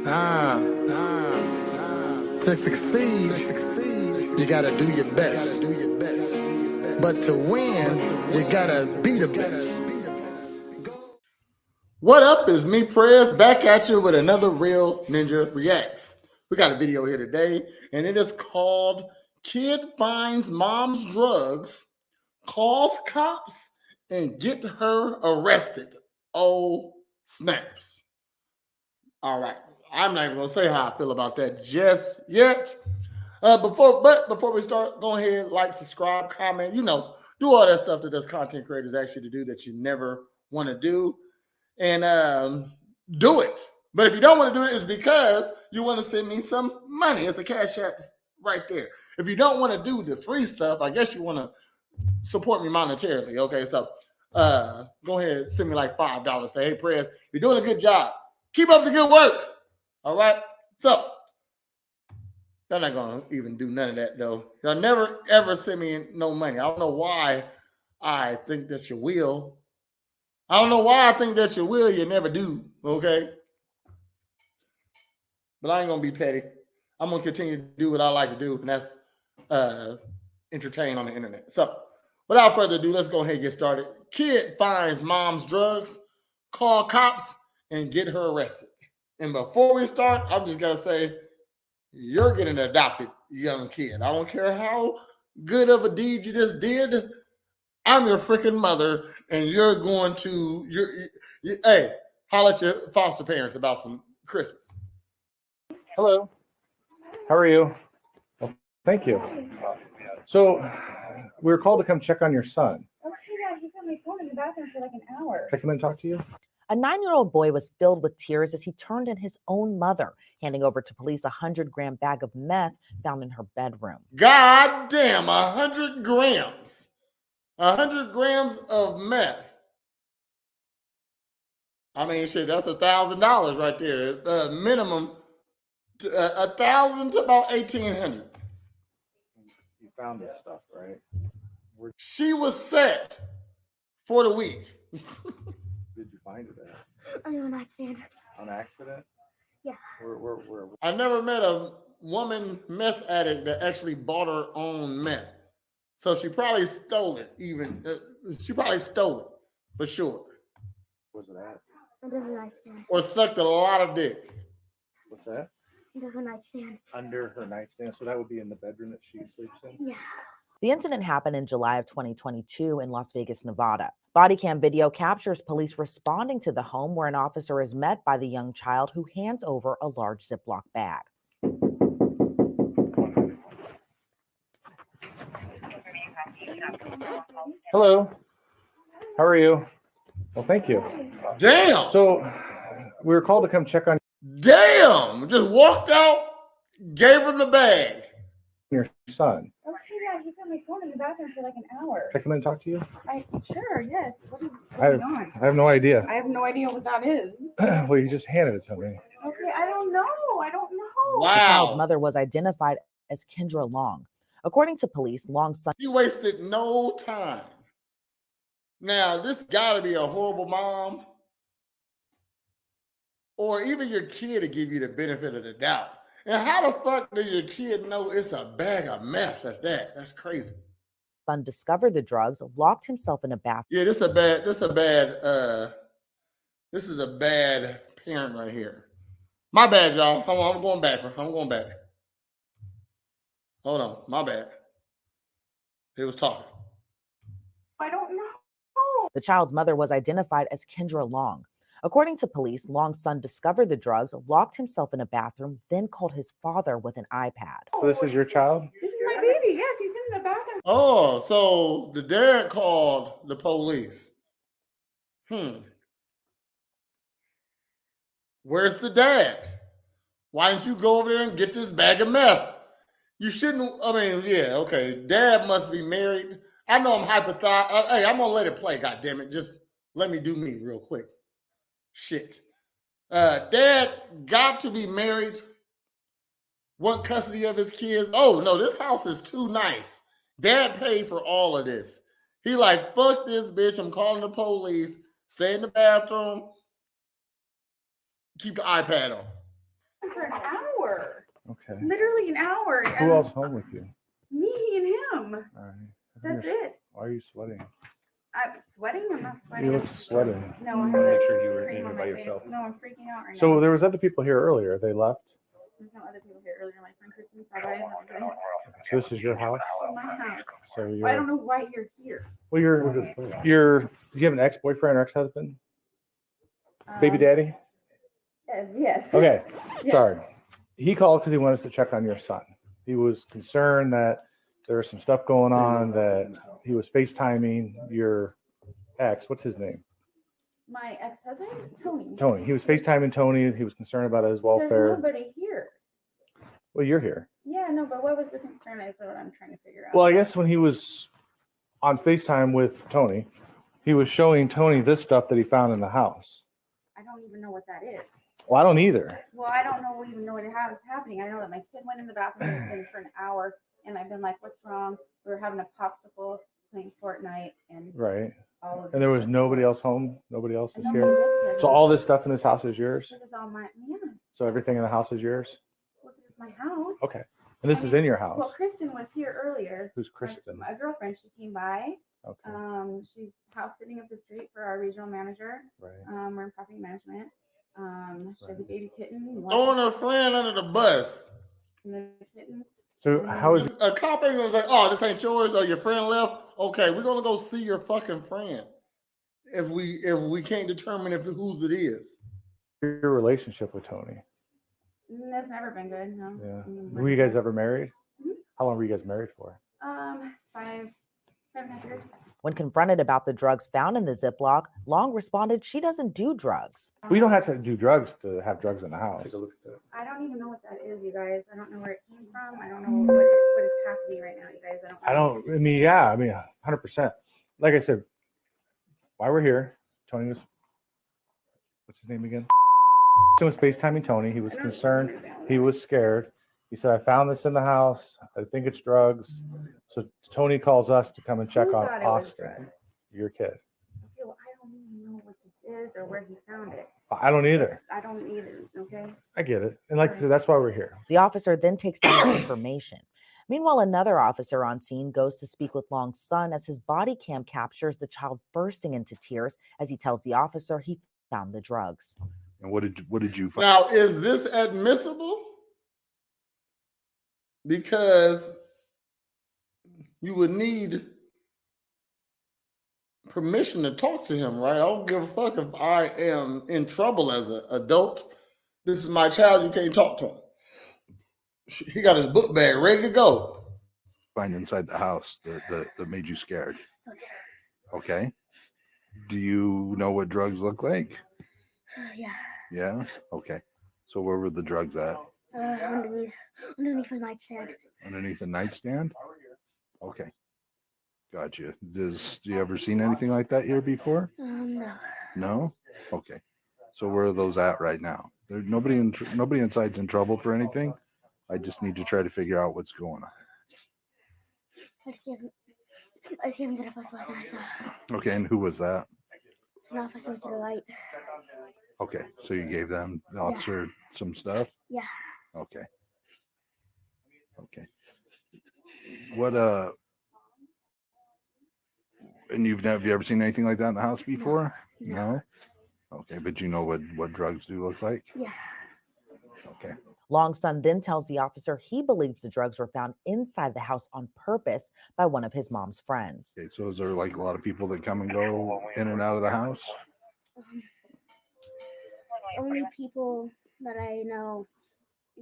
To succeed, you gotta do your best. But to win, you gotta be the best. What up? Is me, Prez, back at you with another Real Ninja Reacts. We got a video here today, and it is called Kid Finds Mom's Drugs, Calls Cops, and Get Her Arrested. Oh, snaps. All right. I'm not even going to say how I feel about that just yet. Before we start, go ahead, like, subscribe, comment, do all that stuff that us content creators ask you to do that you never want to do. And do it. But if you don't want to do it, it's because you want to send me some money. It's a cash app right there. If you don't want to do the free stuff, I guess you want to support me monetarily. Okay, so go ahead, send me like $5. Say, hey, Prez, you're doing a good job. Keep up the good work. All right. So they're not gonna even do none of that though. They'll never ever send me no money. I don't know why I think that you will. I don't know why I think that you will. You never do. Okay. But I ain't gonna be petty. I'm gonna continue to do what I like to do, and that's entertain on the internet. So without further ado, let's go ahead and get started. Kid finds mom's drugs, call cops, and get her arrested. And before we start, I'm just gonna say, you're getting an adopted young kid. I don't care how good of a deed you just did. I'm your freaking mother, and you're going to hey, holler at your foster parents about some Christmas. Hello. How are you? Well, thank you. So we were called to come check on your son. Okay, yeah, he's on my phone in the bathroom for like an hour. Can I come in and talk to you? A 9-year-old boy was filled with tears as he turned in his own mother, handing over to police a 100-gram bag of meth found in her bedroom. God damn, 100 grams. 100 grams of meth. I mean, shit, that's $1,000 right there. Minimum, $1,000 to about $1,800. You found this stuff, right? She was set for the week. Did you find it at? On an accident. On accident? Yeah. Where? I never met a woman meth addict that actually bought her own meth. So she probably stole it she probably stole it for sure. Where's it at? Under her nightstand. Or sucked a lot of dick. What's that? Under her nightstand. Under her nightstand. So that would be in the bedroom that she sleeps in? Yeah. The incident happened in July of 2022 in Las Vegas, Nevada. Body cam video captures police responding to the home where an officer is met by the young child who hands over a large Ziploc bag. Hello. How are you? Well, thank you. Damn. So we were called to come check on Damn. Just walked out, gave her the bag. your son. Okay, yeah, he's on my phone in the bathroom for like an hour. Can I come in and talk to you? Sure, yes. What is I going on? have no idea. I have no idea what that is. Well, you just handed it to me. Okay, I don't know. The child's Wow. mother was identified as Kendra Long. According to police, Long's son She wasted no time. Now, this got to be a horrible mom. Or even your kid to give you the benefit of the doubt. And how the fuck does your kid know it's a bag of meth at that? That's crazy. discovered the drugs, locked himself in a bathroom. Yeah, this is a bad parent right here. My bad, y'all. Hold on, I'm going back. Hold on, my bad. He was talking. I don't know. The child's mother was identified as Kendra Long. According to police, Long's son discovered the drugs, locked himself in a bathroom, then called his father with an iPad. So this is your child? This is my baby. Yes, he's in the bathroom. Oh, so the dad called the police. Where's the dad? Why didn't you go over there and get this bag of meth? You shouldn't. I mean, yeah, okay. Dad must be married. I know I'm hypothyroid. Hey, I'm gonna let it play. God damn it! Just let me do me real quick. Shit. Dad got to be married. Want custody of his kids. Oh no, this house is too nice. Dad paid for all of this. He like, fuck this bitch. I'm calling the police. Stay in the bathroom. Keep the iPad on. Okay. Literally an hour. Who and else home with you? Me and him. All right. That's it. Why are you sweating? I'm sweating. I'm not sweating. You look sweating. No, I'm Make sure you were cream in on by my face. yourself. No, I'm freaking out right now. So there was other people here earlier. They left. There's no other people here earlier. My friend Kristen saw that. So this is your house. My house. So I you're. don't know why you're here. Well, you're. Do you have an ex-boyfriend or ex-husband? Baby daddy. Yes. Okay. Yes. Sorry. He called because he wanted us to check on your son. He was concerned that there was some stuff going on, that he was FaceTiming your ex. What's his name? My ex-husband, Tony. Tony. He was FaceTiming Tony. He was concerned about his There's welfare. nobody here. Well, you're here. Yeah, no, but what was the concern? Is what I'm trying to figure out. Well, I guess when he was on FaceTime with Tony, he was showing Tony this stuff that he found in the house. I don't even know what that is. Well, I don't either. Well, I don't know even know what is happening. I know that my kid went in the bathroom and been for an hour, and I've been like, "What's wrong?" We were having a popsicle, playing Fortnite, and Right. all of. And there was nobody else home. Nobody else is And here. nobody lives here. So all this stuff in this house is yours. This is all my yeah. So everything in the house is yours. Well, this is my house. Okay. And this is in your Well, house. Kristen was here earlier. Who's Kristen? My girlfriend. She came by. Okay. She's house sitting up the street for our regional manager. Right. We're in property management. She has a baby kitten. Throwing her friend under the bus. And the kitten. So how is A cop ain't gonna say, "Oh, this ain't yours," or your friend left. Okay, we're gonna go see your fucking friend. If we can't determine if whose it is. your relationship with Tony? That's never been good. No. Yeah. Mm, Were you guys ever married? Mhm. How long were you guys married for? 5.5 years. When confronted about the drugs found in the Ziploc, Long responded she doesn't do drugs. We don't have to do drugs to have drugs in the house. Take a look at that. I don't even know what that is, you guys. I don't know where it came from. I don't know what is happening right now, you guys. I mean, yeah, 100%. Like I said, why we're here, Tony was, what's his name again? He was FaceTiming Tony. He was concerned. He was scared. He said, "I found this in the house. I think it's drugs." So Tony calls us to come and check Who on thought it was Austin, drugs? your kid. Okay, well, I don't even know what this is or where he found it. I don't either. I don't either, okay? I get it. And like I said, that's why we're here. The officer then takes down the information. Meanwhile, another officer on scene goes to speak with Long's son as his body cam captures the child bursting into tears as he tells the officer he found the drugs. And what did you find? Now, is this admissible? Because you would need permission to talk to him, right? I don't give a fuck if I am in trouble as an adult. This is my child. You can't talk to him. He got his book bag ready to go. Find inside the house that made you scared. Okay. Do you know what drugs look like? Yeah. Yeah. Okay. So where were the drugs at? Underneath the nightstand. Underneath the nightstand? Okay. Gotcha. Do you ever seen anything like that here before? No. No? Okay. So where are those at right now? There's nobody inside's in trouble for anything. I just need to try to figure out what's going on. I see him to the first one I saw. Okay, and who was that? An officer to the right. Okay, so you gave them the officer some stuff? Yeah. Okay. Okay. What and have you ever seen anything like that in the house before? No. Okay, but you know what drugs do look like? Yeah. Okay. Long's son then tells the officer he believes the drugs were found inside the house on purpose by one of his mom's friends. Okay, so is there like a lot of people that come and go in and out of the house? Only people that I know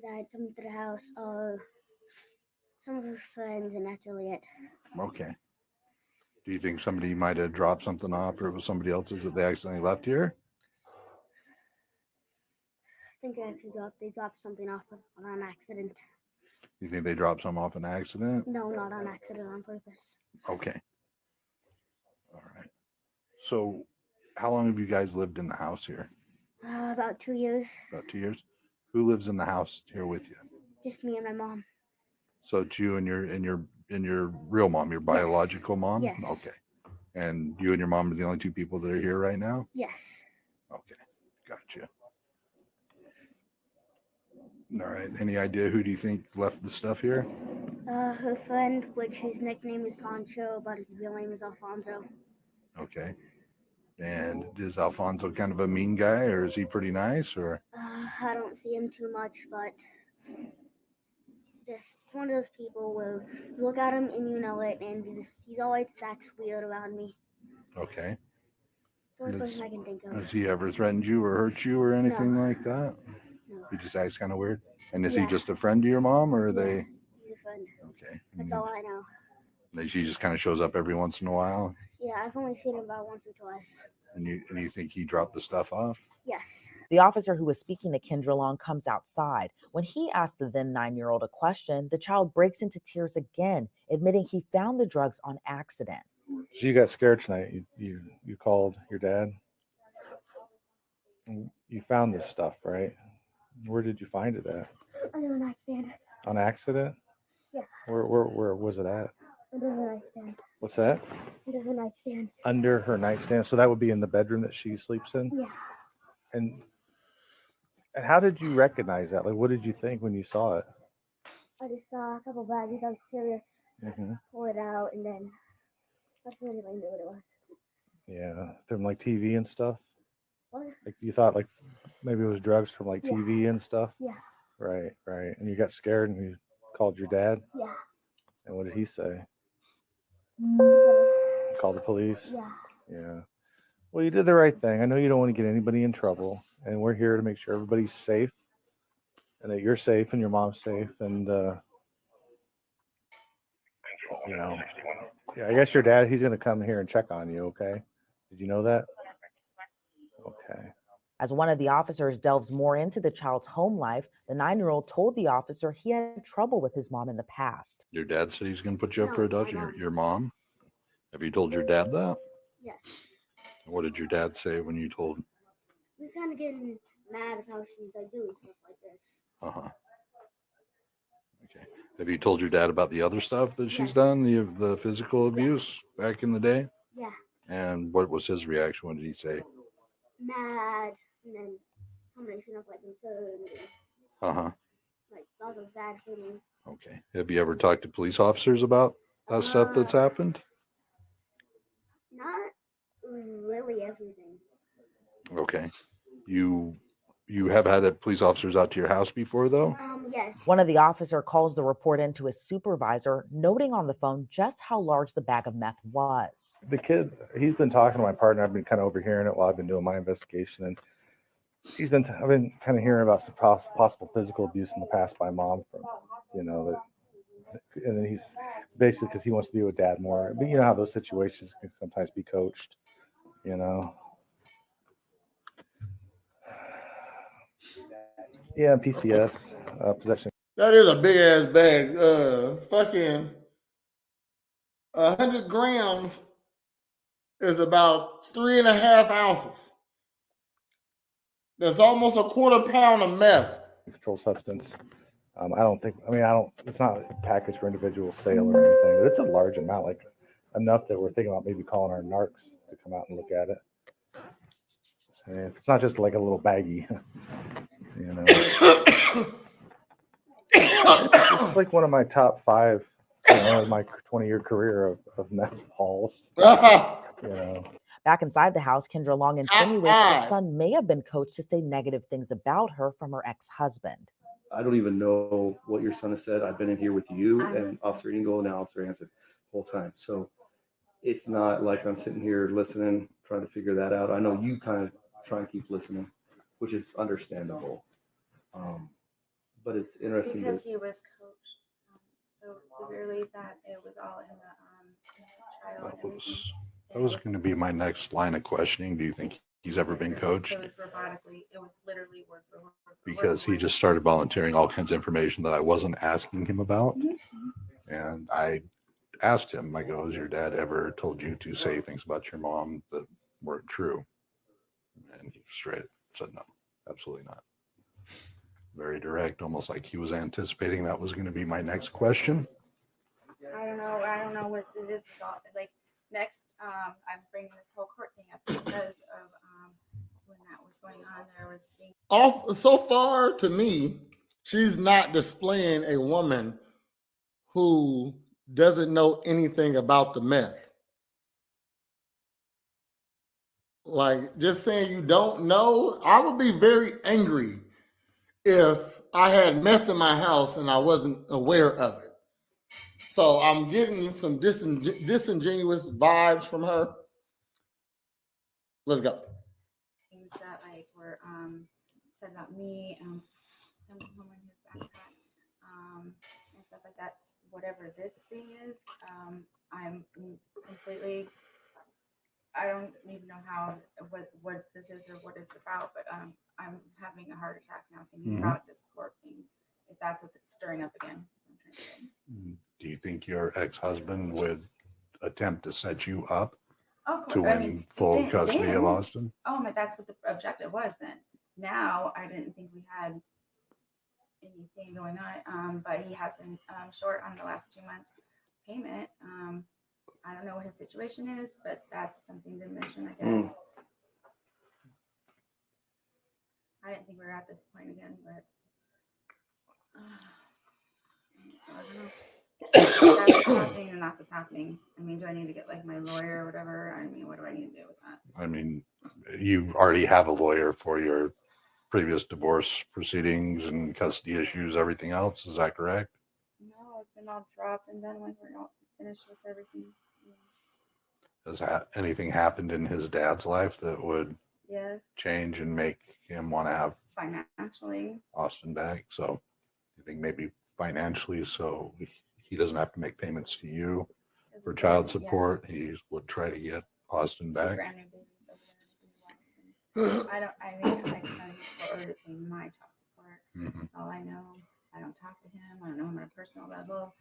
that come to the house are some of her friends, and that's really it. Okay. Do you think somebody might have dropped something off, or it was somebody else's that they accidentally left here? I think they dropped something off on accident. You think they dropped some off an accident? No, not on accident, on purpose. Okay. All right. So how long have you guys lived in the house here? About 2 years. About 2 years. Who lives in the house here with you? Just me and my mom. So it's you and your real mom, your biological mom? Yes. Okay. And you and your mom are the only two people that are here right now? Yes. Okay. Gotcha. All right. Any idea who do you think left the stuff here? Her friend, which his nickname is Poncho, but his real name is Alfonso. Okay. And is Alfonso kind of a mean guy, or is he pretty nice, or? I don't see him too much, but just one of those people where you look at him and you know it, and he's always acts weird around me. Okay. The only Does- person I can think of. Has he ever threatened you or hurt you or anything No. like that? No. He just acts kind of weird. And is Yeah. he just a friend to your mom, or are they? He's a friend. Okay. That's all I know. She just kind of shows up every once in a while, Yeah, I've only seen him about once or twice. and you think he dropped the stuff off? Yes. The officer who was speaking to Kendra Long comes outside. When he asks the then 9-year-old a question, the child breaks into tears again, admitting he found the drugs on accident. So you got scared tonight. You called your dad. And you found this stuff, right? Where did you find it at? Under the nightstand. On accident? Yeah. Where was it at? Under the nightstand. What's that? Under the nightstand. Under her nightstand. So that would be in the bedroom that she sleeps in. Yeah. And how did you recognize that? Like, what did you think when you saw it? I just saw a couple baggies. I was curious. Mm-hmm. Pull it out, and then that's when I knew what it was. Yeah, from like TV and stuff. What? Like you thought, like maybe it was drugs from like Yeah. TV and stuff. Yeah. Right. And you got scared and you called your dad. Yeah. And what did he say? But, Call the police. yeah. Yeah. Well, you did the right thing. I know you don't want to get anybody in trouble, and we're here to make sure everybody's safe, and that you're safe and your mom's safe, and you know, yeah. I guess your dad, he's gonna come here and check on you. Okay. Did you know that? Okay. As one of the officers delves more into the child's home life, the 9-year-old told the officer he had trouble with his mom in the past. Your dad said he's going to put you up No, for adoption. my mom. Your mom? Have you told your dad that? Yes. What did your dad say when you told? He was kind of getting mad at how she's like doing stuff like this. Uh-huh. Okay. Have you told your dad about the other stuff that she's done, the physical abuse back in the day? Yeah. And what was his reaction? What did he say? Mad, and then somebody seen us like concerned, and Uh-huh. like that was sad for me. Okay. Have you ever talked to police officers about that stuff that's happened? Not really everything. Okay. You have had police officers out to your house before, though? Yes. One of the officer calls the report in to his supervisor, noting on the phone just how large the bag of meth was. The kid, he's been talking to my partner. I've been kind of overhearing it while I've been doing my investigation, and I've been kind of hearing about some possible physical abuse in the past by mom from, and then he's basically because he wants to be with dad more. But you know how those situations can sometimes be coached, Yeah, PCS, possession. That is a big ass bag. Fucking 100 grams is about 3.5 ounces. That's almost a quarter pound of meth. Controlled substance. It's not packaged for individual sale or anything, but it's a large amount, like enough that we're thinking about maybe calling our narcs to come out and look at it. And it's not just like a little baggie, It's like one of my top 5, in my 20-year career of meth hauls, Back inside the house, Kendra Long insinuates her son may have been coached to say negative things about her from her ex-husband. I don't even know what your son has said. I've been in here with you and Officer Engel and Officer Hanson the whole time. So it's not like I'm sitting here listening, trying to figure that out. I know you kind of try and keep listening, which is understandable. But it's interesting. Because he was coached so severely that it was all in the trial. and everything. That was going to be my next line of questioning. Do you think he's ever been coached? It was robotically. It was literally word for word. Because he just started volunteering all kinds of information that I wasn't asking him about. And I asked him, I go, has your dad ever told you to say things about your mom that weren't true? And he straight said no, absolutely not. Very direct, almost like he was anticipating that was going to be my next question. I don't know what this is all like. Next, I'm bringing this whole court thing up because of when that was going on. There was So far to me, she's not displaying a woman who doesn't know anything about the meth. Like, just saying you don't know, I would be very angry if I had meth in my house and I wasn't aware of it. So I'm getting some disingenuous vibes from her. Let's go. Things that like were said about me, him home in his backpack, and stuff like that. Whatever this thing is, I'm completely. I don't even know what this is or what it's about, but I'm having a heart attack now thinking about this court thing. If that's what it's stirring up again. Do you think your ex-husband would attempt to set you up Oh, to win full custody of Austin? Oh my, that's what the objective was then. Now I didn't think we had anything going on, but he has been short on the last 2 months payment. I don't know what his situation is, but that's something to mention, I guess. I didn't think we were at this point again, but I don't know. That's what's happening and that's what's happening. I mean, do I need to get like my lawyer or whatever? I mean, what do I need to do with that? I mean, you already have a lawyer for your previous divorce proceedings and custody issues, everything else. Is that correct? No, it's been all dropped and then when we're not finished with everything. Has anything happened in his dad's life that would Yes, change and make him want to have financially. Austin back? So you think maybe financially, so he doesn't have to make payments to you for child support. He would try to get Austin back. Brand new babies over there. I mean, I can order to pay my child support. Mhm. All I know, I don't talk to him. I don't know him on a personal level.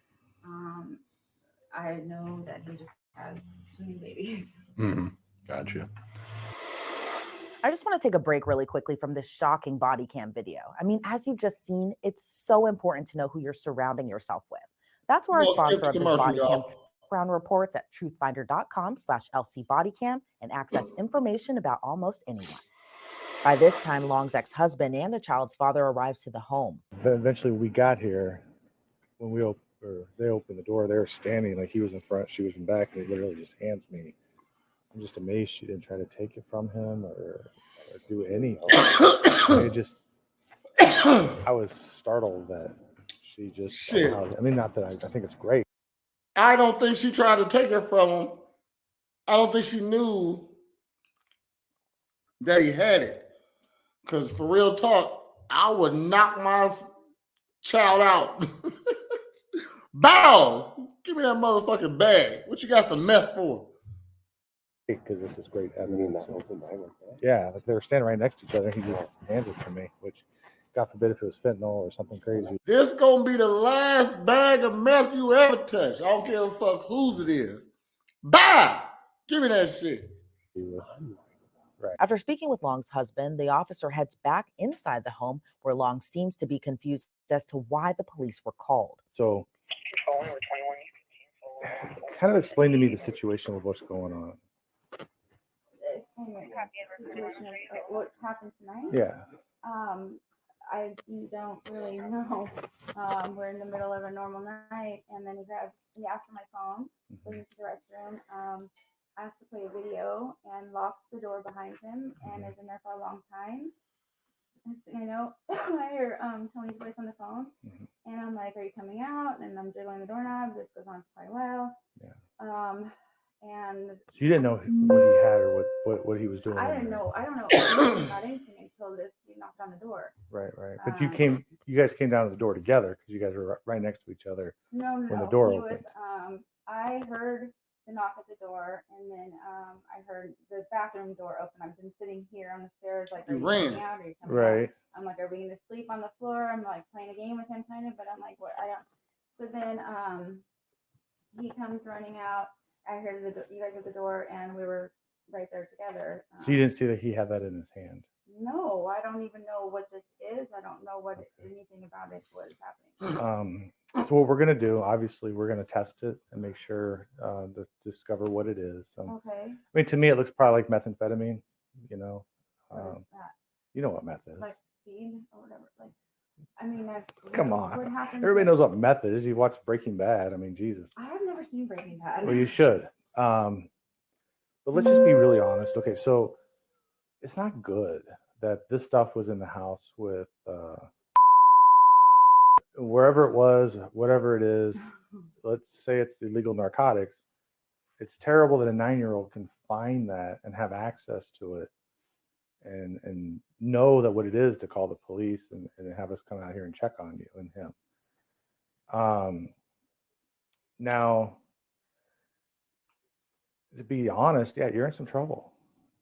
I know that he just has 2 new babies. Gotcha. I just want to take a break really quickly from this shocking body cam video. I mean, as you've just seen, it's so important to know who you're surrounding yourself with. That's where our We'll skip sponsor the of this commercial, body cam y'all. background reports at truthfinder.com/LCBodyCam and access information about almost anyone. By this time, Long's ex-husband and the child's father arrives to the home. Then eventually we got here. When they opened the door, they were standing like he was in front, she was in back, and he literally just hands me. I'm just amazed she didn't try to take it from him or do any. I was startled that she just. Shit. I mean, not that I think it's great. I don't think she tried to take it from him. I don't think she knew that he had it. Because for real talk, I would knock my child out. Bow! Give me that motherfucking bag. What you got some meth for? Because this is great evidence. Yeah, like they were standing right next to each other. He just handed it to me, which, God forbid, if it was fentanyl or something crazy. This gonna be the last bag of meth you ever touch. I don't give a fuck whose it is. Bow! Give me that shit. Right. After speaking with Long's husband, the officer heads back inside the home where Long seems to be confused as to why the police were called. So, kind of explain to me the situation with what's going on. What happened tonight? Yeah. I don't really know. We're in the middle of a normal night, and then he asked for my phone, went into the restroom, asked to play a video, and locks the door behind him, and is in there for a long time. Next thing I know, I hear Tony's voice on the phone, and I'm like, "Are you coming out?" And I'm jiggling the doorknob. This goes on for quite a while. Yeah. And So you didn't know what he had or what he was doing. I didn't know. I don't know anything about anything until he knocked on the door. Right. But you guys came down to the door together because you guys were right next to each other. No. When the door he opened. I heard the knock at the door, and then I heard the bathroom door open. I've been sitting here on the stairs, like, You are you ran. coming out? Are you coming Right. out? I'm like, are we going to sleep on the floor? I'm like playing a game with him, kind of, but I'm like, what? I don't. So then he comes running out. I heard you guys at the door, and we were right there together. So you didn't see that he had that in his hand. No, I don't even know what this is. I don't know anything about it. What is happening? So what we're gonna do, obviously, we're gonna test it and make sure to discover what it is. Okay. I mean, to me, it looks probably like methamphetamine. You know, What is that? you know what meth is. Like speed or whatever. Like I mean, Come what on. happens Everybody if- knows what meth is. You watch Breaking Bad. I mean, Jesus. I have never seen Breaking Bad. Well, you should. But let's just be really honest. Okay, so it's not good that this stuff was in the house with wherever it was, whatever it is. Let's say it's illegal narcotics. It's terrible that a 9-year-old can find that and have access to it and know that what it is to call the police and have us come out here and check on you and him. Now, to be honest, yeah, you're in some trouble.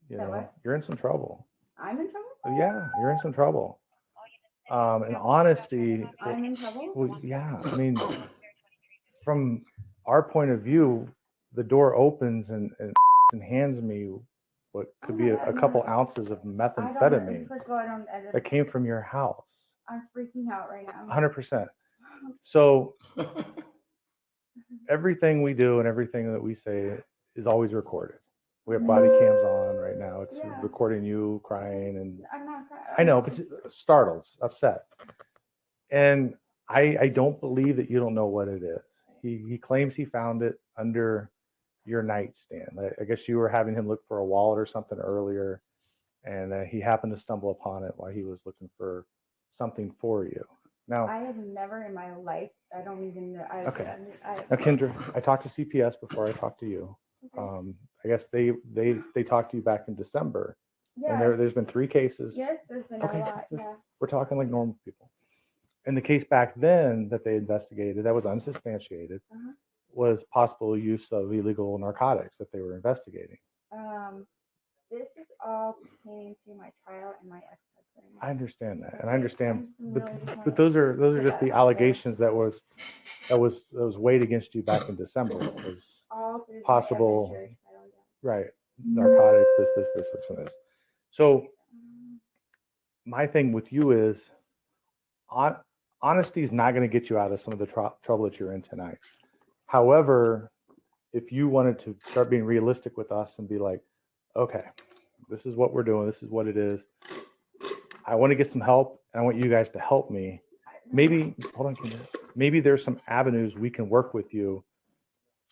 You That know, what? you're in some trouble. I'm in trouble? Yeah, you're in some trouble. And honesty, I'm in trouble? well, yeah, I mean, from our point of view, the door opens and hands me what could be a couple ounces of methamphetamine First of all, that came from your house. I'm freaking out right now. 100%. So everything we do and everything that we say is always recorded. We have body cams on right now. It's Yeah. recording you crying and I'm not. I know, but startled, upset. And I don't believe that you don't know what it is. He claims he found it under your nightstand. I guess you were having him look for a wallet or something earlier, and he happened to stumble upon it while he was looking for something for you. Now, I have never in my life. I don't even know. Okay. Now, Kendra, I talked to CPS before I talked to you. I guess they talked to you back in December, and Yeah. there's been 3 cases. Yes, there's been Okay, a lot. just- Yeah. We're talking like normal people. And the case back then that they investigated, that was unsubstantiated, Uh-huh. was possible use of illegal narcotics that they were investigating. This is all pertaining to my trial and my ex-husband. I understand that, and I Okay, understand, I'm but, really just but wanna those are put just that the out there. allegations that was weighed against you back in December. It was All through the possible- evidentiary trial, yeah. right, narcotics, this, and this. So my thing with you is, honesty is not going to get you out of some of the trouble that you're in tonight. However, if you wanted to start being realistic with us and be like, okay, this is what we're doing, this is what it is. I want to get some help, and I want you guys to help me. Maybe, hold on, Kendra. Maybe there's some avenues we can work with you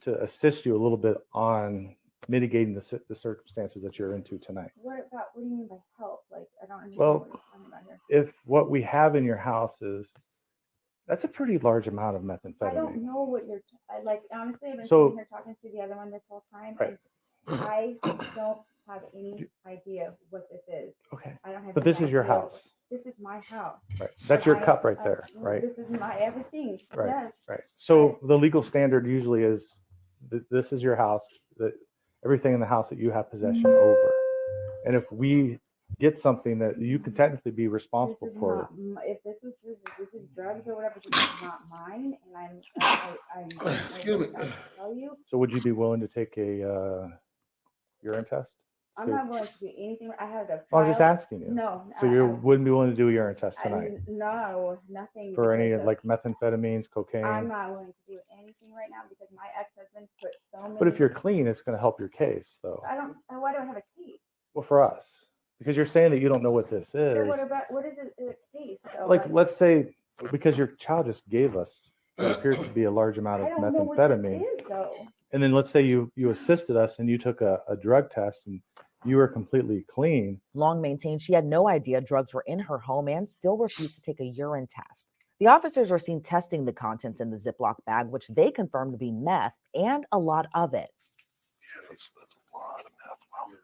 to assist you a little bit on mitigating the circumstances that you're into tonight. What do you mean by help? Like, I don't understand Well, what you're talking about here. If what we have in your house that's a pretty large amount of I don't methamphetamine. know what you're, like, honestly, I've been So- sitting here talking to the other one this whole time. Right. And I don't have any idea what this is. Okay, I don't have. but any this is your idea. house, This is my house. right? That's your I- cup right there, right? This is my everything. Right. Yes. Right. So the legal standard usually is that this is your house, that everything in the house that you have possession over. And if we get something that you can technically be This responsible is for, not, if this is drugs or whatever, this is not mine, and I'm. Excuse me. I can tell you, so would you be willing to take a urine test? I'm So- not willing to do anything. I had a. Well, I'm just trial. asking you. No. So you wouldn't be willing to do a urine test tonight No, nothing. for any because of- like methamphetamines, cocaine? I'm not willing to do anything right now because my ex-husband put so many. But if you're clean, it's going to help your case, though. Why do I have a case? Well, for us, because you're saying that you don't know what this Yeah, is. what is it, a case? though? Like, let's say, because your child just gave us what appears to be a large amount I of don't know what this methamphetamine, is, though. and then let's say you assisted us and you took a drug test and you were completely clean. Long maintained she had no idea drugs were in her home and still refused to take a urine test. The officers were seen testing the contents in the Ziploc bag, which they confirmed to be meth and a lot of it. Yeah, that's a lot of meth. Wow.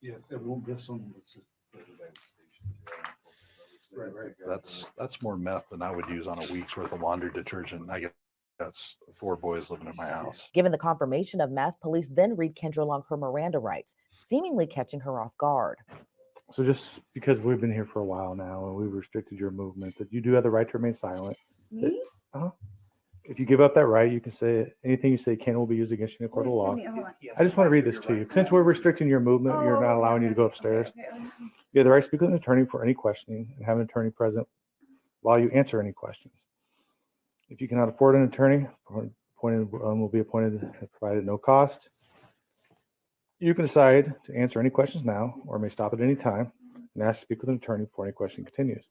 Yeah, it won't this one. It's just. Right. That's more meth than I would use on a week's worth of laundry detergent. I guess that's 4 boys living in my house. Given the confirmation of meth, police then read Kendra along her Miranda rights, seemingly catching her off guard. So just because we've been here for a while now and we've restricted your movement, that you do have the right to remain silent. Me? If you give up that right, you can say anything you say can will be used against you in a court of law. Hold on. I just want to read this to you. Since we're restricting your movement, you're not allowing you to go upstairs. You have the right to speak with an attorney for any questioning and have an attorney present while you answer any questions. If you cannot afford an attorney, appointed will be appointed and provided at no cost. You can decide to answer any questions now or may stop at any time and ask to speak with an attorney before any question continues.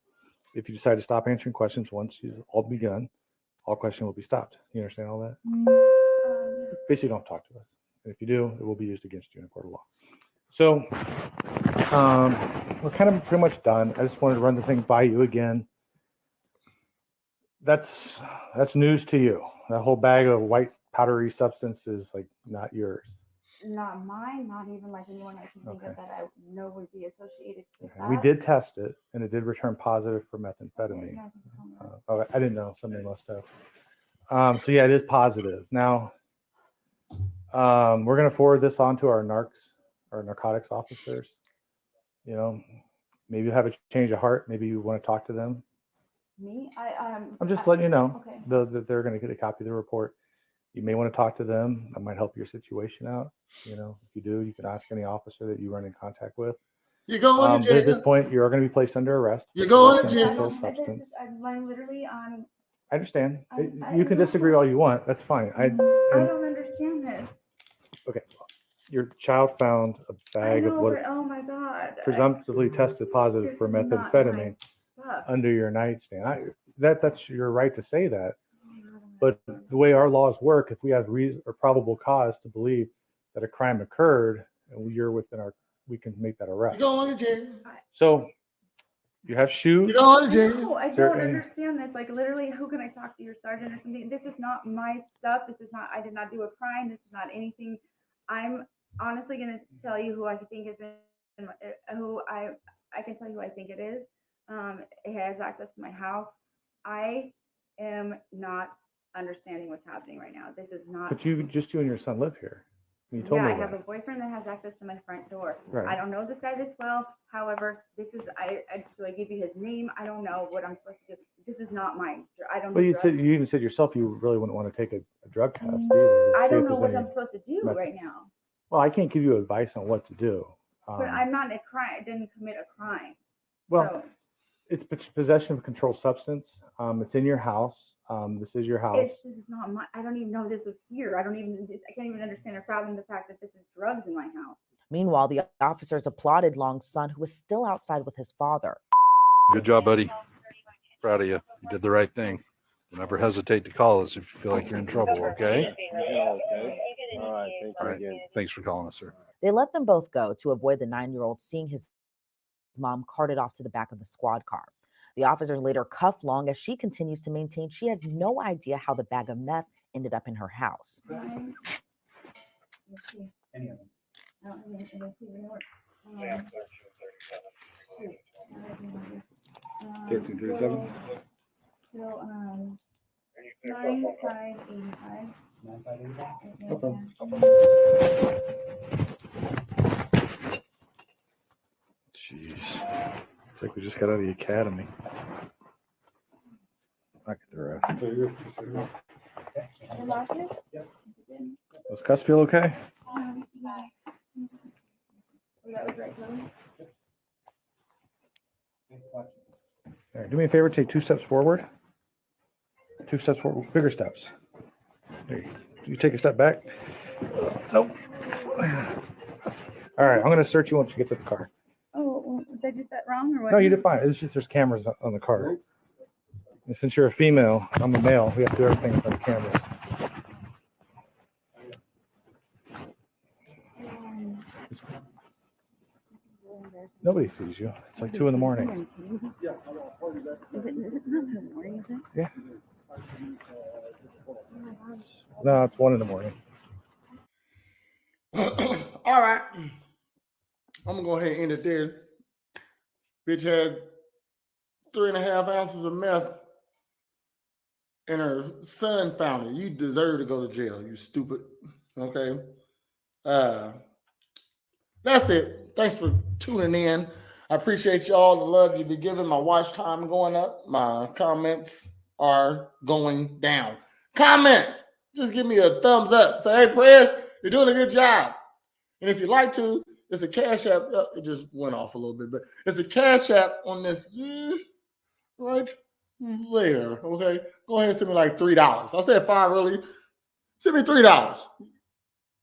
if you decide to stop answering questions once you've all begun, all questions will be stopped. You understand all that? Basically, don't talk to us. And if you do, it will be used against you in a court of law. So we're kind of pretty much done. I just wanted to run the thing by you again. That's news to you. That whole bag of white powdery substance is like not yours. Not mine, not even like anyone I can think Okay. of that I know would be associated with Okay. that. We did test it, and it did return positive for methamphetamine. Yeah, I can tell that. Oh, I didn't know. Somebody must have. So yeah, it is positive. Now, we're going to forward this on to our narcotics officers. You know, maybe you have a change of heart. Maybe you want to talk to them. Me? I'm just letting you know Okay. that they're going to get a copy of the report. You may want to talk to them. That might help your situation out. You know, if you do, you can ask any officer that you run in contact with. You're going to But at this jail. point, you are going to be placed under arrest. You're going to for jail. controlled substance. I'm literally on. I understand. I You can disagree all you want. That's fine. I don't understand this. Your child found a bag I of know, what but oh my god. presumptively tested positive for This is not my methamphetamine stuff. under your nightstand. That's your right to say that. But the way our laws work, if we have reason or probable cause to believe that a crime occurred, and you're within we can make that arrest. You're going to jail. So you have shoes. You're going to I jail. know, I There don't any- understand this. Like literally, who can I talk to? Your sergeant or something? This is not my stuff. This is not. I did not do a crime. This is not anything. I'm honestly gonna tell you who I think is who I can tell you who I think it is. It has access to my house. I am not understanding what's happening right now. This is not. But you and your son live here. You told Yeah, me I have that. a boyfriend that has access to my front door. Right. I don't know this guy this well. However, this is do I give you his name? I don't know what I'm supposed to do. This is not mine. I don't. Well, do you drugs. even said yourself you really wouldn't want to take a drug test either. to I see don't if know there's what any I'm supposed to do method. right now. Well, I can't give you advice on what to do. But I'm not a crime. I didn't commit a crime. Well, So it's possession of a controlled substance. It's in your house. This is your house. this is not my. I don't even know this was here. I can't even understand or fathom the fact that this is drugs in my house. Meanwhile, the officers applauded Long's son, who was still outside with his father. Good job, buddy. Proud of you. You did the right thing. Don't ever hesitate to call us if you feel like you're in trouble, okay? All right, thank All you right. again. Thanks for calling us, sir. They let them both go to avoid the 9-year-old seeing his mom carted off to the back of the squad car. The officers later cuffed Long as she continues to maintain she had no idea how the bag of meth ended up in her house. Any of them. 1337. So 9585. 9585. Okay. Jeez. It's like we just got out of the academy. I get the rest. So you're- The last year? Does Gus feel okay? Yeah. Oh, that was right, Chloe? All right, do me a favor, take 2 steps forward. 2 steps forward, bigger steps. There you take a step back. Nope. All right, I'm going to search you once you get to the car. Oh, well, did I do that wrong or what? No, you did fine. It's just there's cameras on the car. And since you're a female, I'm a male, we have to do everything for the cameras. Nobody sees you. It's like 2 in the morning. Is it not 2 in the morning, is it? Yeah. No, it's 1 in the morning. All right. I'm gonna go ahead and end it there. Bitch had 3.5 ounces of meth, and her son found it. You deserve to go to jail, you stupid. Okay. That's it. Thanks for tuning in. I appreciate y'all the love you've been giving. My watch time going up. My comments are going down. Comments. Just give me a thumbs up. Say, hey, Press, you're doing a good job. And if you'd like to, there's a Cash App. It just went off a little bit, but there's a Cash App on this right there. Okay. Go ahead and send me like $3. I said $5 earlier. Send me $3.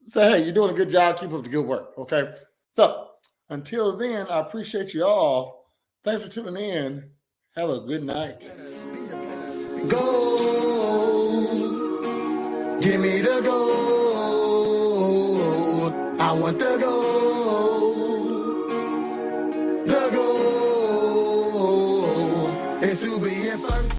Say, hey, you're doing a good job. Keep up the good work. Okay. So until then, I appreciate you all. Thanks for tuning in. Have a good night. Go, give me the gold. I want the gold. The gold is to be in first.